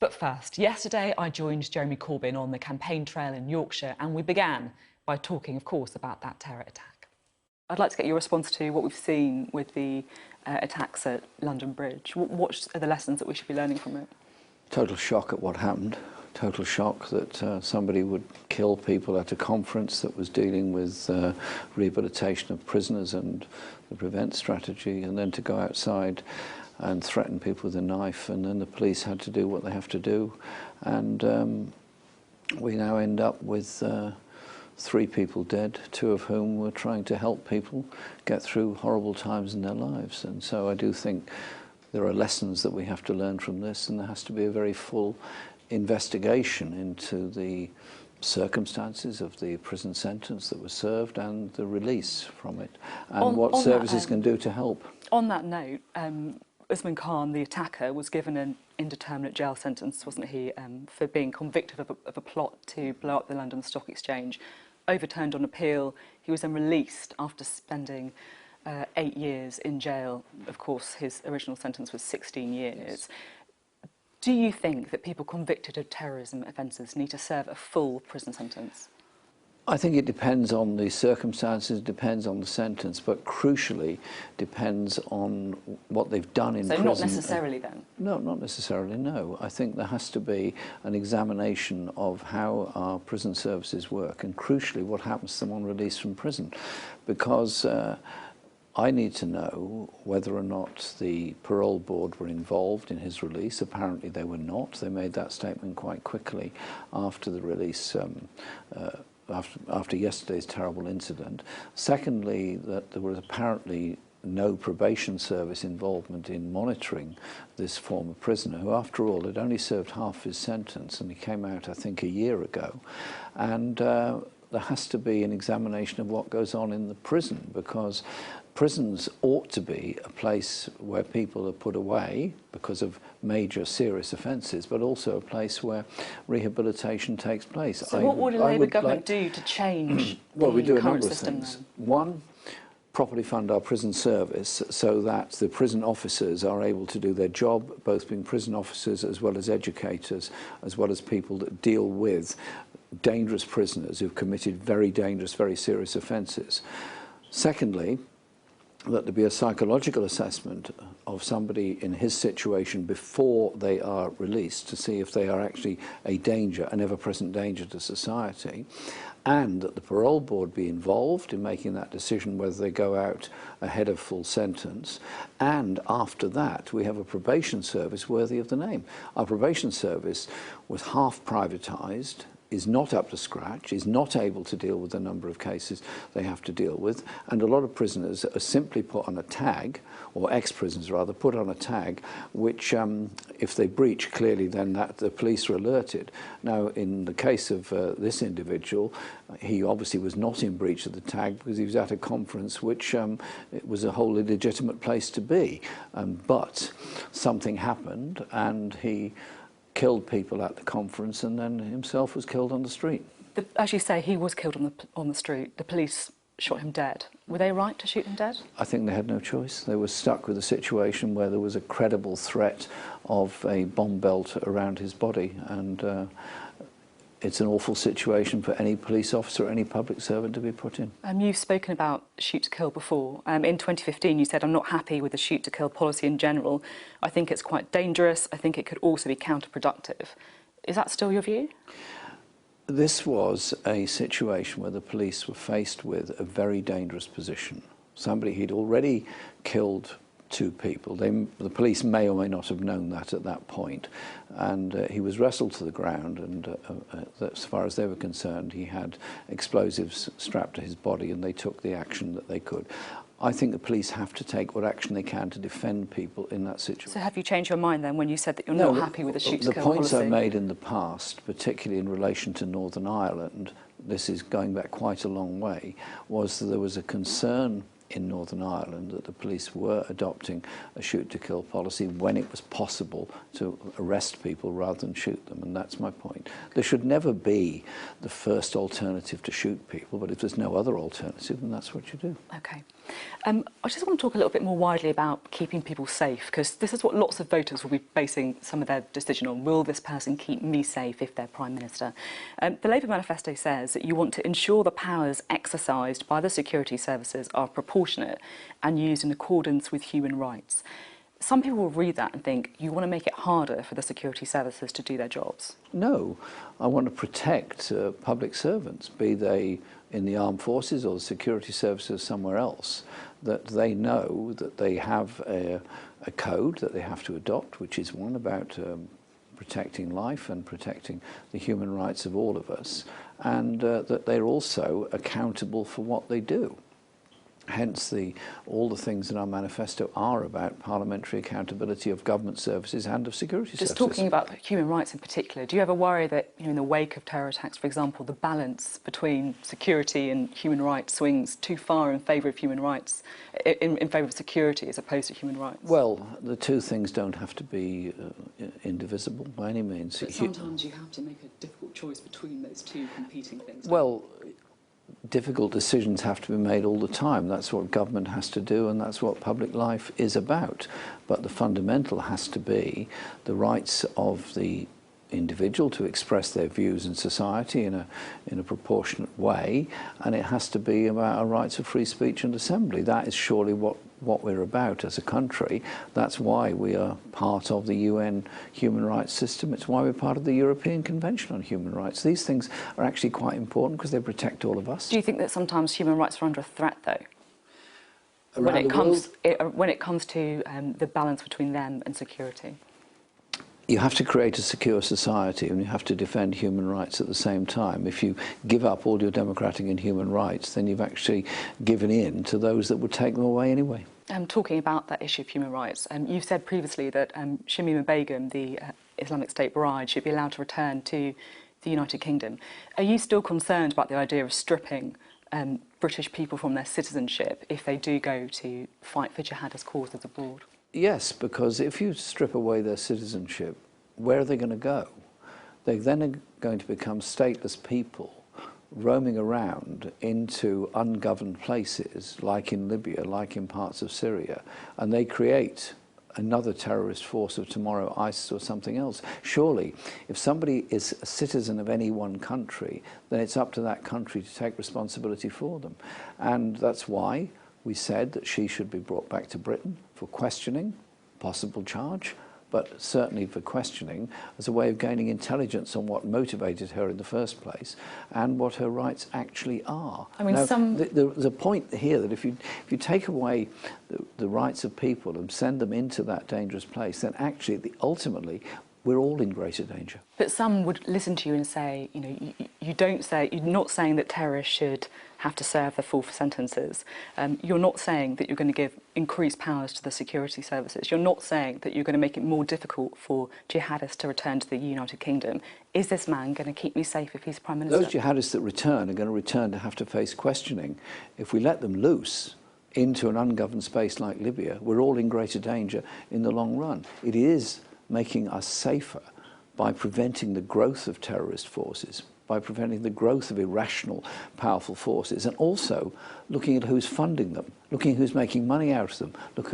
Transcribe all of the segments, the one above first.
But first, yesterday I joined Jeremy Corbyn on the campaign trail in Yorkshire, and we began by talking, of course, about that terror attack. I'd like to get your response to what we've seen with the attacks at London Bridge. What are the lessons that we should be learning from it? Total shock at what happened. Total shock that somebody would kill people at a conference that was dealing with rehabilitation of prisoners and the prevent strategy, and then to go outside and threaten people with a knife, and then the police had to do what they have to do, and we now end up with 3 people dead, 2 of whom were trying to help people get through horrible times in their lives. And so I do think there are lessons that we have to learn from this, and there has to be a very full investigation into the circumstances of the prison sentence that was served and the release from it, and what services can do to help. On that note, Usman Khan, the attacker, was given an indeterminate jail sentence, wasn't he, for being convicted of a plot to blow up the London Stock Exchange, overturned on appeal. He was then released after spending 8 years in jail. Of course, his original sentence was 16 years. Yes. Do you think that people convicted of terrorism offences need to serve a full prison sentence? I think it depends on the circumstances, depends on the sentence, but crucially depends on what they've done in prison. So not necessarily then? No, not necessarily, no. I think there has to be an examination of how our prison services work, and crucially what happens to someone released from prison. Because I need to know whether or not the parole board were involved in his release. Apparently they were not. They made that statement quite quickly after the release, after yesterday's terrible incident. Secondly, that there was apparently no probation service involvement in monitoring this former prisoner, who after all had only served half his sentence, and he came out I think a year ago. And there has to be an examination of what goes on in the prison, because prisons ought to be a place where people are put away because of major serious offences, but also a place where rehabilitation takes place. So what would a Labour government do to change well, we do a current number of system things. then? One, properly fund our prison service so that the prison officers are able to do their job, both being prison officers as well as educators, as well as people that deal with dangerous prisoners who've committed very dangerous, very serious offences. Secondly, that there be a psychological assessment of somebody in his situation before they are released, to see if they are actually a danger, an ever-present danger to society, and that the parole board be involved in making that decision whether they go out ahead of full sentence. And after that, we have a probation service worthy of the name. Our probation service was half privatised, is not up to scratch, is not able to deal with the number of cases they have to deal with, and a lot of prisoners are simply put on a tag, or ex-prisoners rather, put on a tag, which if they breach, clearly then that the police are alerted. Now, in the case of this individual, he obviously was not in breach of the tag because he was at a conference which it was a wholly legitimate place to be. But something happened, and he killed people at the conference, and then himself was killed on the street. As you say, he was killed on the street. The police shot him dead. Were they right to shoot him dead? I think they had no choice. They were stuck with a situation where there was a credible threat of a bomb belt around his body, and it's an awful situation for any police officer or any public servant to be put in. You've spoken about shoot to kill before. In 2015 you said, "I'm not happy with the shoot to kill policy in general. I think it's quite dangerous. I think it could also be counterproductive." Is that still your view? This was a situation where the police were faced with a very dangerous position. Somebody he'd already killed 2 people. The police may or may not have known that at that point, and he was wrestled to the ground, and as far as they were concerned, he had explosives strapped to his body, and they took the action that they could. I think the police have to take what action they can to defend people in that situation. So have you changed your mind then when you said that you're not happy with the shoot to kill policy? The points I made in the past, particularly in relation to Northern Ireland, this is going back quite a long way, was that there was a concern in Northern Ireland that the police were adopting a shoot-to-kill policy when it was possible to arrest people rather than shoot them, and that's my point. There should never be the first alternative to shoot people, but if there's no other alternative, then that's what you do. Okay. I just want to talk a little bit more widely about keeping people safe, because this is what lots of voters will be basing some of their decision on. Will this person keep me safe if they're Prime Minister? The Labour manifesto says that you want to ensure the powers exercised by the security services are proportionate and used in accordance with human rights. Some people will read that and think you want to make it harder for the security services to do their jobs. No, I want to protect public servants, be they in the armed forces or the security services somewhere else, that they know that they have a code that they have to adopt, which is one about protecting life and protecting the human rights of all of us, and that they're also accountable for what they do. Hence, all the things in our manifesto are about parliamentary accountability of government services and of security services. Just talking about human rights in particular, do you ever worry that, in the wake of terror attacks, for example, the balance between security and human rights swings too far in favour of human rights, in favour of security as opposed to human rights? Well, the two things don't have to be indivisible by any means. But sometimes you have to make a difficult choice between those two competing things. Well, difficult decisions have to be made all the time. That's what government has to do, and that's what public life is about. But the fundamental has to be the rights of the individual to express their views in society in a proportionate way, and it has to be about our rights of free speech and assembly. That is surely what we're about as a country. That's why we are part of the UN human rights system. It's why we're part of the European Convention on Human Rights. These things are actually quite important because they protect all of us. Do you think that sometimes human rights are under a threat, though? When it comes to the balance between them and security? You have to create a secure society, and you have to defend human rights at the same time. If you give up all your democratic and human rights, then you've actually given in to those that would take them away anyway. Talking about that issue of human rights, you've said previously that Shamima Begum, the Islamic State bride, should be allowed to return to the United Kingdom. Are you still concerned about the idea of stripping British people from their citizenship if they do go to fight for jihadist causes abroad? Yes, because if you strip away their citizenship, where are they going to go? They then are going to become stateless people roaming around into ungoverned places, like in Libya, like in parts of Syria, and they create another terrorist force of tomorrow, ISIS or something else. Surely, if somebody is a citizen of any one country, then it's up to that country to take responsibility for them. And that's why we said that she should be brought back to Britain for questioning, possible charge, but certainly for questioning as a way of gaining intelligence on what motivated her in the first place and what her rights actually are. I mean, now, there's a point here that if you take away the rights of people and send them into that dangerous place, then actually, ultimately, we're all in greater danger. But some would listen to you and say, you're not saying that terrorists should have to serve their full sentences. You're not saying that you're going to give increased powers to the security services. You're not saying that you're going to make it more difficult for jihadists to return to the United Kingdom. Is this man going to keep me safe if he's Prime Minister? Those jihadists that return are going to return to have to face questioning. If we let them loose into an ungoverned space like Libya, we're all in greater danger in the long run. It is making us safer by preventing the growth of terrorist forces, by preventing the growth of irrational, powerful forces, and also looking at who's funding them, looking at who's making money out of them, look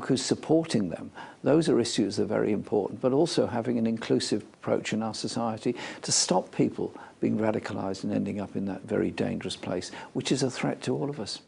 who's supporting them. Those are issues that are very important, but also having an inclusive approach in our society to stop people being radicalised and ending up in that very dangerous place, which is a threat to all of us.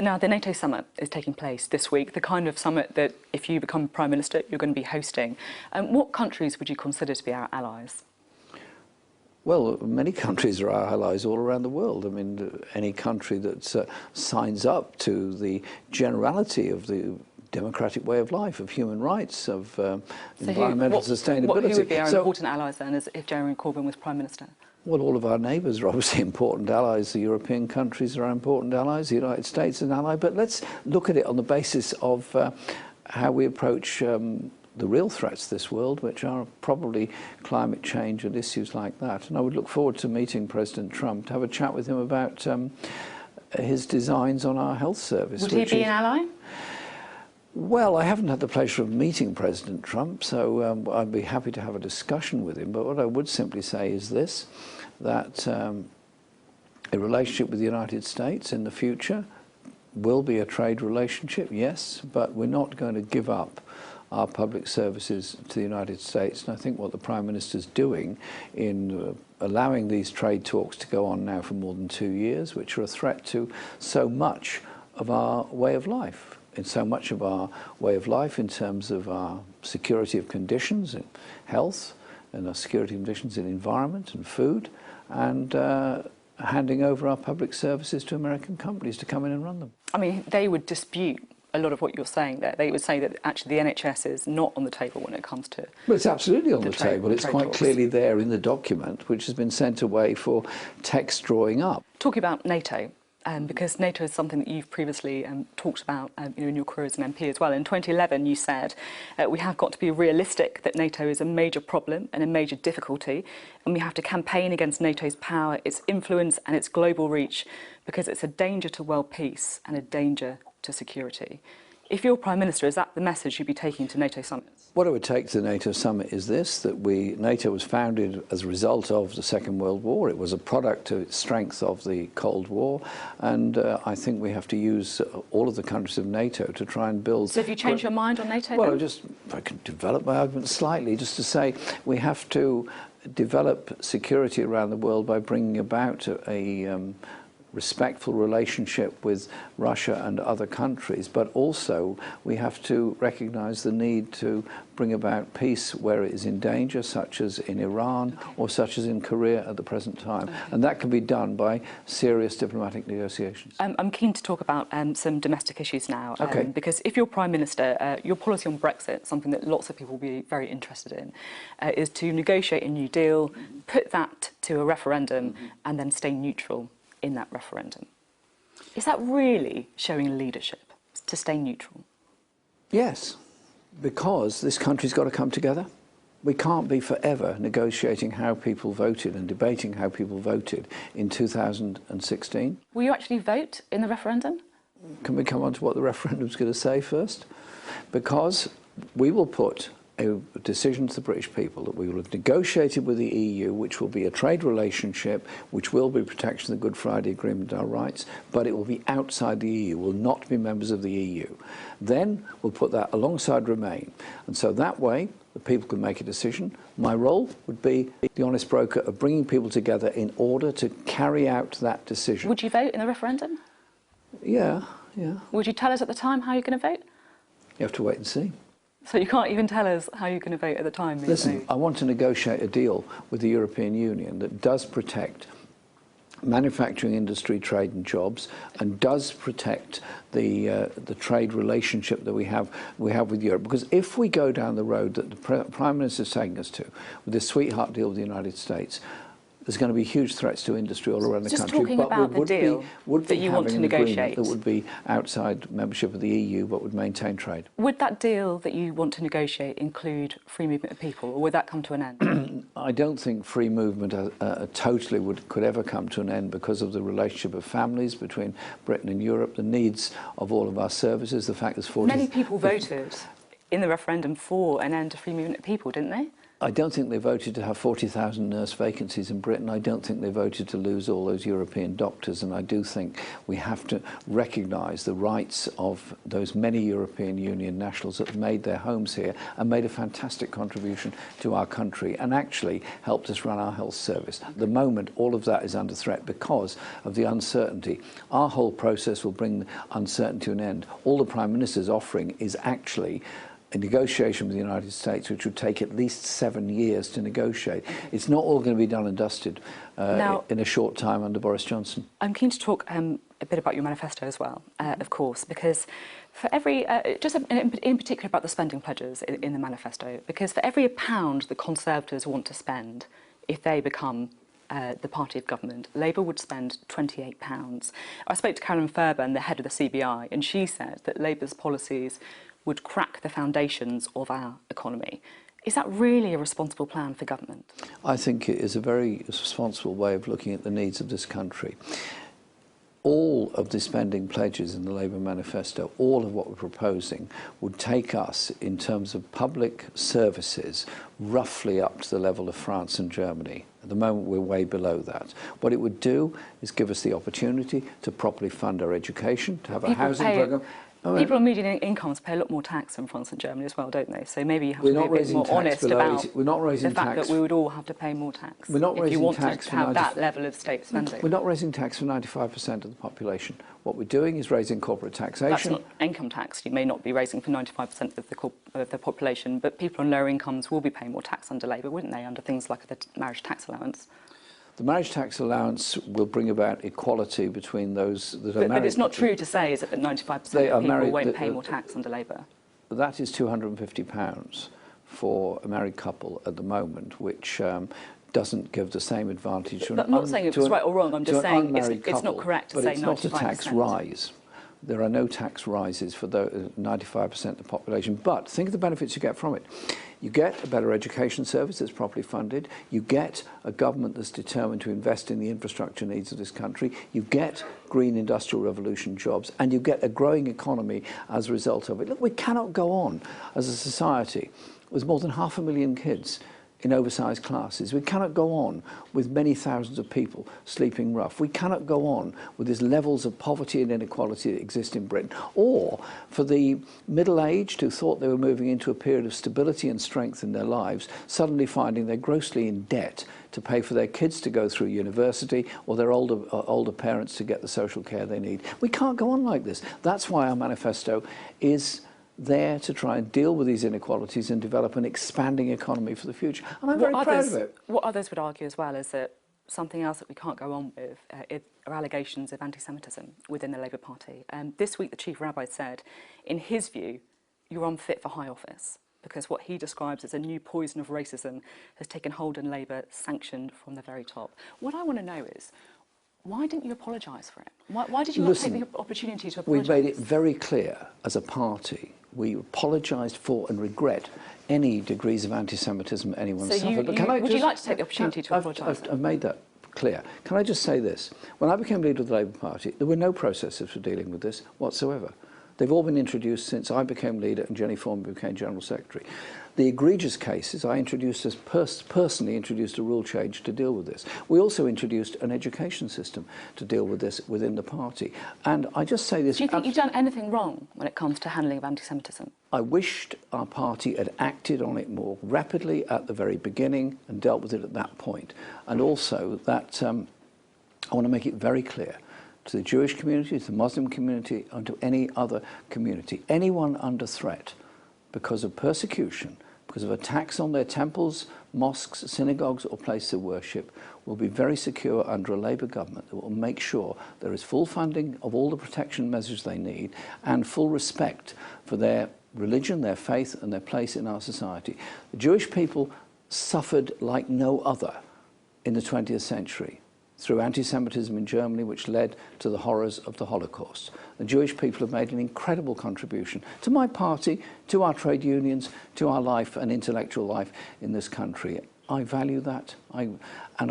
Now, the NATO summit is taking place this week, the kind of summit that if you become Prime Minister, you're going to be hosting. What countries would you consider to be our allies? Well, many countries are our allies all around the world. I mean, any country that signs up to the generality of the democratic way of life, of human rights, of environmental sustainability. Who would be our important allies then, as if Jeremy Corbyn was Prime Minister? Well, all of our neighbours are obviously important allies. The European countries are our important allies. The United States is an ally. But let's look at it on the basis of how we approach the real threats to this world, which are probably climate change and issues like that. And I would look forward to meeting President Trump to have a chat with him about his designs on our health service. Would he be an ally? Well, I haven't had the pleasure of meeting President Trump, so I'd be happy to have a discussion with him. But what I would simply say is this, that a relationship with the United States in the future will be a trade relationship, yes, but we're not going to give up our public services to the United States. And I think what the Prime Minister's doing in allowing these trade talks to go on now for more than 2 years, which are a threat to so much of our way of life, in so much of our way of life in terms of our security of conditions in health, and our security of conditions in environment and food, and handing over our public services to American companies to come in and run them. I mean, they would dispute a lot of what you're saying there. They would say that actually the NHS is not on the table when it comes to... Well, it's absolutely on the table. It's quite talks. clearly there in the document, which has been sent away for text drawing up. Talking about NATO, because NATO is something that you've previously talked about in your career as an MP as well. In 2011, you said, we have got to be realistic that NATO is a major problem and a major difficulty, and we have to campaign against NATO's power, its influence and its global reach, because it's a danger to world peace and a danger to security. If you're Prime Minister, is that the message you'd be taking to NATO summits? What I would take to the NATO summit is this, that NATO was founded as a result of the Second World War. It was a product of its strength of the Cold War, and I think we have to use all of the countries of NATO to try and build... So have you changed your mind on NATO Well, then? if I can develop my argument slightly, just to say we have to develop security around the world by bringing about a respectful relationship with Russia and other countries, but also we have to recognise the need to bring about peace where it is in danger, such as in Iran or such as in Korea at the present time. And that can be done by serious diplomatic negotiations. I'm keen to talk about some domestic issues now, Okay. Because if you're Prime Minister, your policy on Brexit, something that lots of people will be very interested in, is to negotiate a new deal, put that to a referendum, and then stay neutral in that referendum. Is that really showing leadership, to stay neutral? Yes, because this country's got to come together. We can't be forever negotiating how people voted and debating how people voted in 2016. Will you actually vote in the referendum? Can we come on to what the referendum's going to say first? Because we will put a decision to the British people that we will have negotiated with the EU, which will be a trade relationship, which will be protection of the Good Friday Agreement and our rights, but it will be outside the EU, will not be members of the EU. Then we'll put that alongside Remain. And so that way, the people can make a decision. My role would be the honest broker of bringing people together in order to carry out that decision. Would you vote in the referendum? Yeah. Would you tell us at the time how you're going to vote? You have to wait and see. So you can't even tell us how you're going to vote at the time? Listen, I want to negotiate a deal with the European Union that does protect manufacturing industry, trade and jobs, and does protect the trade relationship that we have with Europe. Because if we go down the road that the Prime Minister is taking us to, with this sweetheart deal with the United States, there's going to be huge threats to industry all around the country. Just talking about the deal that you want to negotiate. That would be outside membership of the EU, but would maintain trade. Would that deal that you want to negotiate include free movement of people, or would that come to an end? I don't think free movement totally could ever come to an end because of the relationship of families between Britain and Europe, the needs of all of our services, the fact there's 40... Many people voted in the referendum for an end to free movement of people, didn't they? I don't think they voted to have 40,000 nurse vacancies in Britain. I don't think they voted to lose all those European doctors. And I do think we have to recognise the rights of those many European Union nationals that have made their homes here and made a fantastic contribution to our country and actually helped us run our health service. At the moment, all of that is under threat because of the uncertainty. Our whole process will bring uncertainty to an end. All the Prime Minister's offering is actually a negotiation with the United States, which would take at least 7 years to negotiate. It's not all going to be done and dusted in a short time under Boris Johnson. I'm keen to talk a bit about your manifesto as well, of course, because for every, in particular about the spending pledges in the manifesto, because for every £1 the Conservatives want to spend, if they become the party of government, Labour would spend £28. I spoke to Karen Fairbairn, the head of the CBI, and she said that Labour's policies would crack the foundations of our economy. Is that really a responsible plan for government? I think it is a very responsible way of looking at the needs of this country. all of the spending pledges in the Labour manifesto, all of what we're proposing, would take us, in terms of public services, roughly up to the level of France and Germany. At the moment, we're way below that. What it would do is give us the opportunity to properly fund our education, to have a housing programme. People on median incomes pay a lot more tax in France and Germany as well, don't they? So maybe you have to be a bit more honest about the fact that we would all have to pay more tax if you want to have that level of state spending. We're not raising tax for 95% of the population. What we're doing is raising corporate taxation. That's not income tax. You may not be raising for 95% of the population, but people on lower incomes will be paying more tax under Labour, wouldn't they, under things like the marriage tax allowance? The marriage tax allowance will bring about equality between those that are married. But it's not true to say, is it, that 95% of people won't pay more tax under Labour? That is £250 for a married couple at the moment, which doesn't give the same advantage to an I'm not saying it's right or wrong, I'm just saying it's not correct to say 95%. But it's not a tax rise. There are no tax rises for the 95% of the population. But think of the benefits you get from it. You get a better education service that's properly funded. You get a government that's determined to invest in the infrastructure needs of this country. You get green industrial revolution jobs, and you get a growing economy as a result of it. Look, we cannot go on as a society with more than 500,000 kids in oversized classes. We cannot go on with many thousands of people sleeping rough. We cannot go on with these levels of poverty and inequality that exist in Britain. Or for the middle-aged who thought they were moving into a period of stability and strength in their lives, suddenly finding they're grossly in debt to pay for their kids to go through university or their older parents to get the social care they need. We can't go on like this. That's why our manifesto is there to try and deal with these inequalities and develop an expanding economy for the future. And I'm very proud of it. What others would argue as well is that something else that we can't go on with are allegations of anti-Semitism within the Labour Party. This week, the Chief Rabbi said, in his view, you're unfit for high office because what he describes as a new poison of racism has taken hold in Labour, sanctioned from the very top. What I want to know is, why didn't you apologise for it? Why did you not take the opportunity to apologise? We've made it very clear as a party, we apologised for and regret any degrees of anti-Semitism anyone suffered. Would you like to take the opportunity to apologise? I've made that clear. Can I just say this? When I became leader of the Labour Party, there were no processes for dealing with this whatsoever. They've all been introduced since I became leader and Jenny Formby became General Secretary. The egregious cases, I personally introduced a rule change to deal with this. We also introduced an education system to deal with this within the party. And I just say this... Do you think you've done anything wrong when it comes to handling of anti-Semitism? I wished our party had acted on it more rapidly at the very beginning and dealt with it at that point. And also that I want to make it very clear to the Jewish community, to the Muslim community, and to any other community. Anyone under threat because of persecution, because of attacks on their temples, mosques, synagogues or places of worship will be very secure under a Labour government that will make sure there is full funding of all the protection measures they need and full respect for their religion, their faith and their place in our society. The Jewish people suffered like no other in the 20th century through anti-Semitism in Germany, which led to the horrors of the Holocaust. The Jewish people have made an incredible contribution to my party, to our trade unions, to our life and intellectual life in this country. I value that, and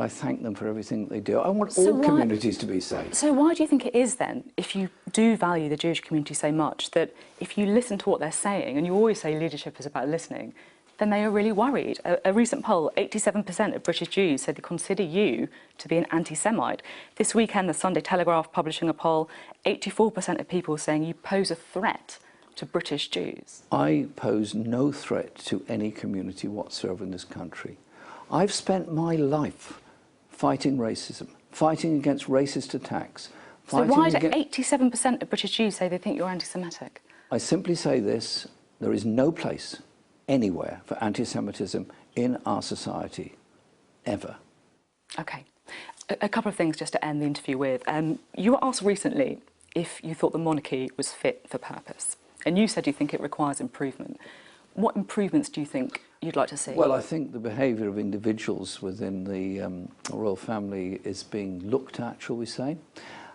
I thank them for everything they do. I want all communities to be safe. So why do you think it is then, if you do value the Jewish community so much, that if you listen to what they're saying, and you always say leadership is about listening, then they are really worried? A recent poll, 87% of British Jews said they consider you to be an anti-Semite. This weekend, the Sunday Telegraph publishing a poll, 84% of people saying you pose a threat to British Jews. I pose no threat to any community whatsoever in this country. I've spent my life fighting racism, fighting against racist attacks. So why do 87% of British Jews say they think you're anti-Semitic? I simply say this, there is no place anywhere for anti-Semitism in our society, ever. Okay. A couple of things just to end the interview with. You were asked recently if you thought the monarchy was fit for purpose, and you said you think it requires improvement. What improvements do you think you'd like to see? Well, I think the behaviour of individuals within the royal family is being looked at, shall we say.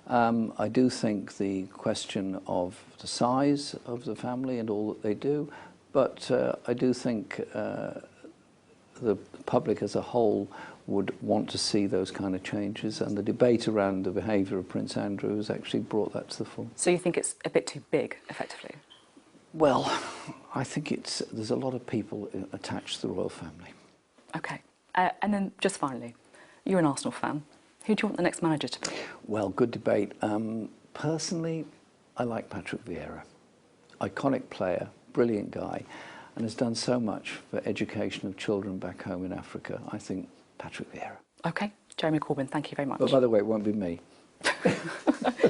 I do think the question of the size of the family and all that they do, but I do think the public as a whole would want to see those kind of changes, and the debate around the behaviour of Prince Andrew has actually brought that to the fore. So you think it's a bit too big, effectively? Well, I think there's a lot of people attached to the royal family. Okay. And then just finally, you're an Arsenal fan. Who do you want the next manager to be? Well, good debate. Personally, I like Patrick Vieira. Iconic player, brilliant guy, and has done so much for education of children back home in Africa. I think Patrick Vieira. Okay. Jeremy Corbyn, thank you very much. But by the way, it won't be me.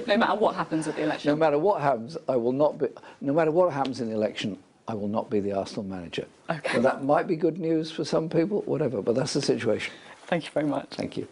No matter what happens at the election. No matter what happens, I will not be. No matter what happens in the election, I will not be the Arsenal manager. Okay. So that might be good news for some people, whatever. But that's the situation. Thank you very much. Thank you.